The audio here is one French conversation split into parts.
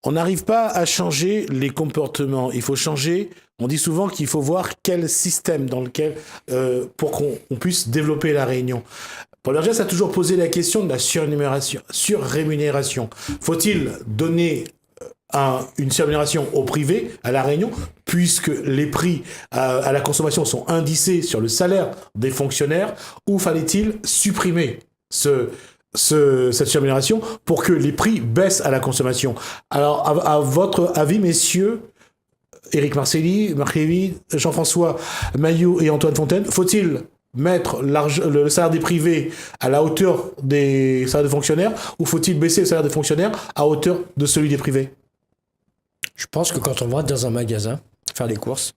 On n'arrive pas à changer les comportements. Il faut changer. On dit souvent qu'il faut voir quel système dans lequel pour qu'on puisse développer la Réunion. Paul Vergès a toujours posé la question de la surrémunération. Faut-il donner une surrémunération au privé, à la Réunion, puisque les prix à la consommation sont indicés sur le salaire des fonctionnaires, ou fallait-il supprimer cette surrémunération pour que les prix baissent à la consommation? Alors, à votre avis, messieurs, Éric Marcelli, Marc Lévy, Jean-François Mailloux et Antoine Fontaine, faut-il mettre le salaire des privés à la hauteur des salaires des fonctionnaires, ou faut-il baisser le salaire des fonctionnaires à hauteur de celui des privés? Je pense que quand on va dans un magasin faire les courses,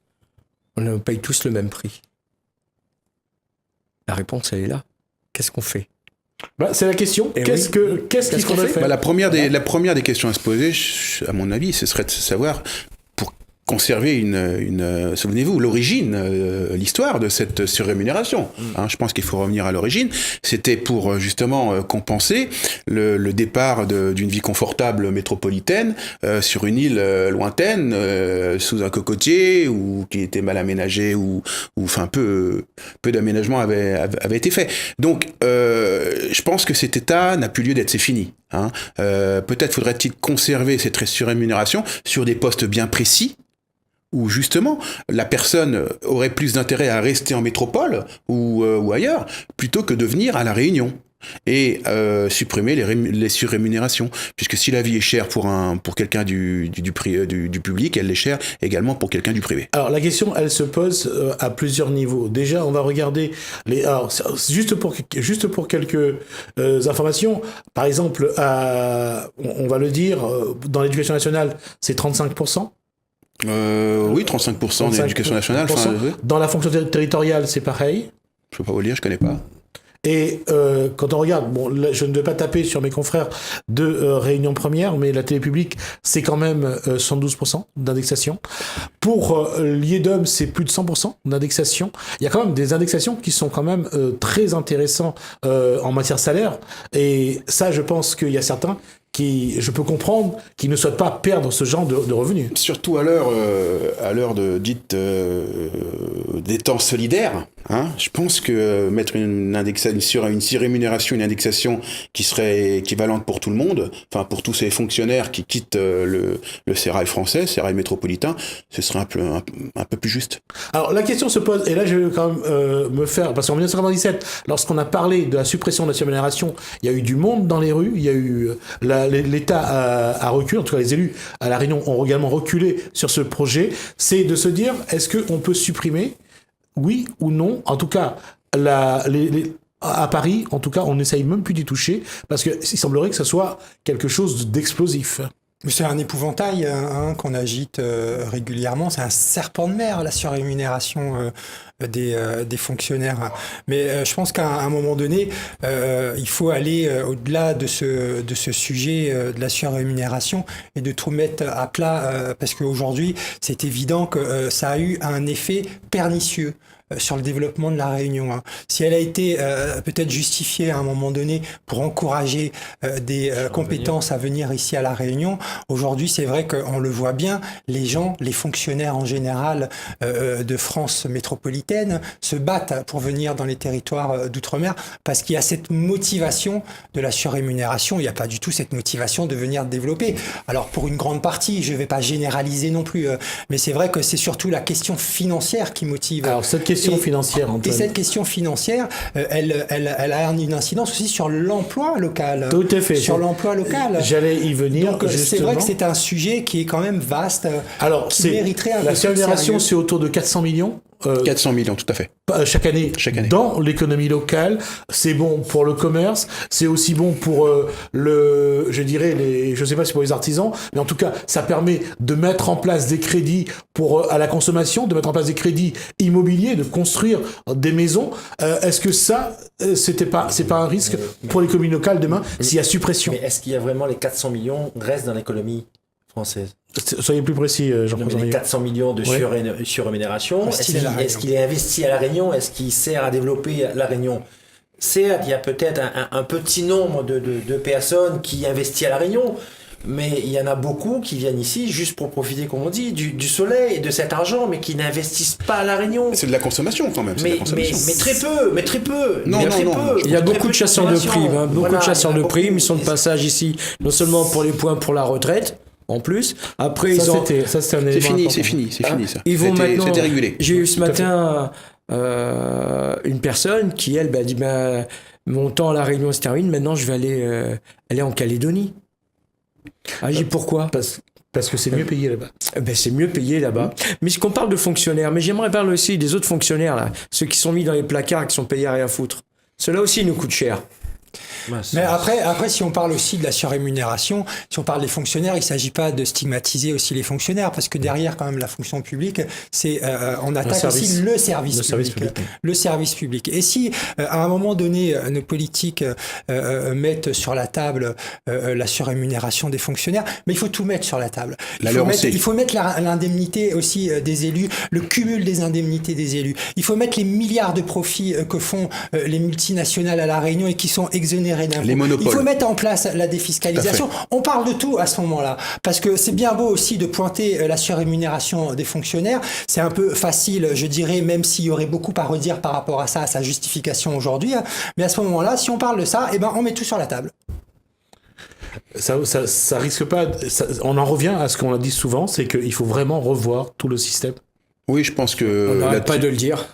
on paye tous le même prix. La réponse, elle est là. Qu'est-ce qu'on fait? C'est la question. Qu'est-ce qu'il faudrait faire? La première des questions à se poser, à mon avis, ce serait de savoir, pour conserver souvenez-vous, l'origine, l'histoire de cette surrémunération. Je pense qu'il faut revenir à l'origine. C'était pour justement compenser le départ d'une vie confortable métropolitaine sur une île lointaine, sous un cocotier, ou qui était mal aménagé, ou enfin peu d'aménagement avait été fait. Donc, je pense que cet état n'a plus lieu d'être, c'est fini. Peut-être faudrait-il conserver cette surrémunération sur des postes bien précis, où justement la personne aurait plus d'intérêt à rester en métropole ou ailleurs, plutôt que de venir à La Réunion et supprimer les surrémunérations, puisque si la vie est chère pour quelqu'un du public, elle l'est chère également pour quelqu'un du privé. Alors la question, elle se pose à plusieurs niveaux. Déjà, on va regarder juste pour quelques informations. Par exemple, on va le dire, dans l'éducation nationale, c'est 35%. Oui, 35% de l'éducation nationale. Dans la fonction territoriale, c'est pareil. Je peux pas vous le dire, je connais pas. Et quand on regarde, là, je ne vais pas taper sur mes confrères de Réunion Première, mais la télé publique, c'est quand même 112% d'indexation. Pour l'IEDOM, c'est plus de 100% d'indexation. Il y a quand même des indexations qui sont quand même très intéressantes en matière salaire. Et ça, je pense qu'il y a certains je peux comprendre qu'ils ne souhaitent pas perdre ce genre de revenus. Surtout à l'heure de dite des temps solidaires. Je pense que mettre une surrémunération, une indexation qui serait équivalente pour tout le monde, enfin pour tous ces fonctionnaires qui quittent le sérail français, sérail métropolitain, ce serait un peu plus juste. Alors la question se pose, et là je vais quand même me faire, parce qu'en 1997, lorsqu'on a parlé de la suppression de la surrémunération, il y a eu du monde dans les rues, il y a eu l'État a reculé, en tout cas les élus à La Réunion ont également reculé sur ce projet. C'est de se dire, est-ce qu'on peut supprimer, oui ou non? En tout cas, à Paris, en tout cas, on n'essaye même plus d'y toucher, parce qu'il semblerait que ce soit quelque chose d'explosif. C'est un épouvantail qu'on agite régulièrement. C'est un serpent de mer, la surrémunération des fonctionnaires. Mais je pense qu'à un moment donné, il faut aller au-delà de ce sujet de la surrémunération et de tout mettre à plat, parce qu'aujourd'hui, c'est évident que ça a eu un effet pernicieux sur le développement de la Réunion. Si elle a été peut-être justifiée à un moment donné pour encourager des compétences à venir ici à la Réunion, aujourd'hui c'est vrai qu'on le voit bien, les fonctionnaires en général de France métropolitaine se battent pour venir dans les territoires d'outre-mer parce qu'il y a cette motivation de la surrémunération, il n'y a pas du tout cette motivation de venir développer. Alors pour une grande partie, je ne vais pas généraliser non plus, mais c'est vrai que c'est surtout la question financière qui motive. Alors cette question financière, Antoine. Et cette question financière, elle a une incidence aussi sur l'emploi local. Tout à fait. Sur l'emploi local. J'allais y venir. Donc c'est vrai que c'est un sujet qui est quand même vaste. Alors qui mériterait un la surrémunération, c'est autour de 400 millions. 400 millions, tout à fait. Chaque année. Dans l'économie locale, c'est bon pour le commerce, c'est aussi bon pour je sais pas si pour les artisans, mais en tout cas, ça permet de mettre en place des crédits à la consommation, de mettre en place des crédits immobiliers, de construire des maisons. Est-ce que ça, c'est pas un risque pour l'économie locale demain s'il y a suppression? Mais est-ce qu'il y a vraiment les 400 millions restent dans l'économie française? Soyez plus précis, Jean-François. Les 400 millions de surrémunération, est-ce qu'il est investi à La Réunion? Est-ce qu'il sert à développer La Réunion? Certes, il y a peut-être un petit nombre de personnes qui investissent à La Réunion. mais il y en a beaucoup qui viennent ici juste pour profiter, comme on dit, du soleil et de cet argent, mais qui n'investissent pas à La Réunion. C'est de la consommation quand même. Mais très peu. Non. Il y a beaucoup de chasseurs de primes, beaucoup de chasseurs de primes. Ils sont de passage ici, non seulement pour les points pour la retraite, en plus. Après, c'était un élément c'est fini ça. Ils vont maintenant. C'était régulé. J'ai eu ce matin une personne qui, elle, dit mon temps à La Réunion se termine, maintenant je vais aller en Calédonie. J'ai dit pourquoi ? Parce que c'est mieux payé là-bas. C'est mieux payé là-bas. Mais qu'on parle de fonctionnaires, mais j'aimerais parler aussi des autres fonctionnaires, là, ceux qui sont mis dans les placards et qui sont payés à rien foutre. Ceux-là aussi nous coûtent cher. Mais après, si on parle aussi de la surrémunération, si on parle des fonctionnaires, il ne s'agit pas de stigmatiser aussi les fonctionnaires, parce que derrière, quand même, la fonction publique, c'est on attaque aussi le service public. Le service public. Et si, à un moment donné, nos politiques mettent sur la table la surrémunération des fonctionnaires, mais il faut tout mettre sur la table. Il faut mettre l'indemnité aussi des élus, le cumul des indemnités des élus. Il faut mettre les milliards de profits que font les multinationales à La Réunion et qui sont exonérés d'impôts. Les monopoles. Il faut mettre en place la défiscalisation. On parle de tout à ce moment-là. Parce que c'est bien beau aussi de pointer la surrémunération des fonctionnaires. C'est un peu facile, je dirais, même s'il y aurait beaucoup à redire par rapport à ça, à sa justification aujourd'hui. Mais à ce moment-là, si on parle de ça, on met tout sur la table. Ça risque pas. On en revient à ce qu'on a dit souvent, c'est qu'il faut vraiment revoir tout le système. Oui, je pense que... On n'arrête pas de le dire.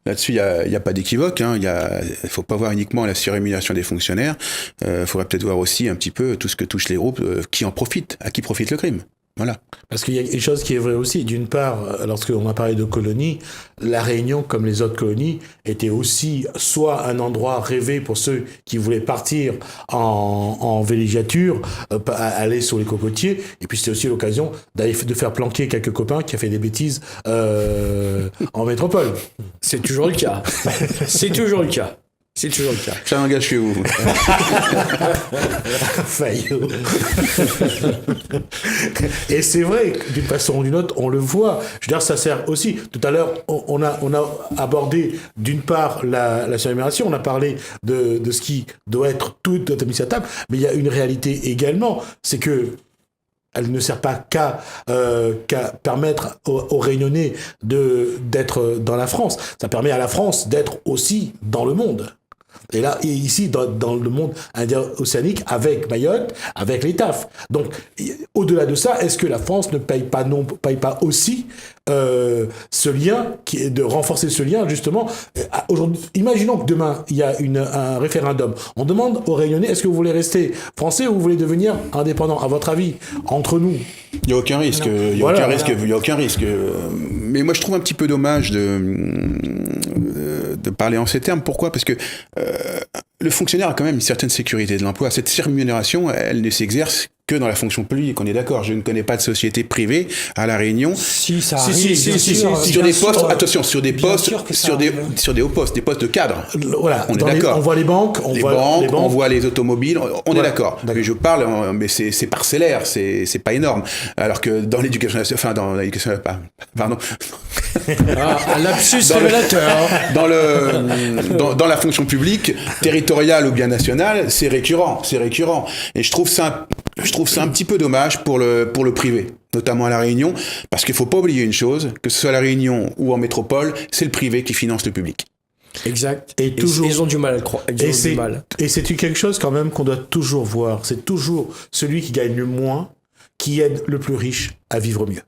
Là-dessus, il n'y a pas d'équivoque. Il ne faut pas voir uniquement la surrémunération des fonctionnaires. Il faudrait peut-être voir aussi un petit peu tout ce que touchent les groupes, qui en profitent, à qui profite le crime. Voilà. Parce qu'il y a une chose qui est vraie aussi. D'une part, lorsqu'on a parlé de colonies, La Réunion, comme les autres colonies, était aussi soit un endroit rêvé pour ceux qui voulaient partir en villégiature, aller sur les cocotiers, et puis c'était aussi l'occasion de faire planquer quelques copains qui a fait des bêtises en métropole. C'est toujours le cas. C'est toujours le cas. Ça n'engage que vous. Fayot. Et c'est vrai, d'une façon ou d'une autre, on le voit. Je veux dire, ça sert aussi. Tout à l'heure, on a abordé, d'une part, la surrémunération. On a parlé de ce qui doit être tout mis à table. Mais il y a une réalité également. C'est que elle ne sert pas qu'à permettre aux Réunionnais d'être dans la France. Ça permet à la France d'être aussi dans le monde. Et là, ici, dans le monde océanique, avec Mayotte, avec les TAF. Donc, au-delà de ça, est-ce que la France ne paye pas aussi ce lien, de renforcer ce lien, justement. Aujourd'hui, imaginons que demain, il y a un référendum. On demande aux Réunionnais, est-ce que vous voulez rester français ou vous voulez devenir indépendant? À votre avis, entre nous? Il n'y a aucun risque. Il n'y a aucun risque. Mais moi, je trouve un petit peu dommage de parler en ces termes. Pourquoi? Parce que le fonctionnaire a quand même une certaine sécurité de l'emploi. Cette surrémunération, elle ne s'exerce que dans la fonction publique, on est d'accord. Je ne connais pas de société privée à La Réunion. Si, ça arrive. Sur des postes, attention, sur des postes, sur des hauts postes, des postes de cadre. Voilà. On est d'accord. On voit les banques, on voit les automobiles, on est d'accord. Mais je parle, mais c'est parcellaire, c'est pas énorme. Alors que dans l'éducation nationale, pardon. Un lapsus révélateur. Dans la fonction publique, territoriale ou bien nationale, c'est récurrent. Et je trouve ça un petit peu dommage pour le privé, notamment à La Réunion, parce qu'il ne faut pas oublier une chose, que ce soit à La Réunion ou en métropole, c'est le privé qui finance le public. Exact. Et ils ont du mal à le croire. Et c'est quelque chose quand même qu'on doit toujours voir. C'est toujours celui qui gagne le moins qui aide le plus riche à vivre mieux.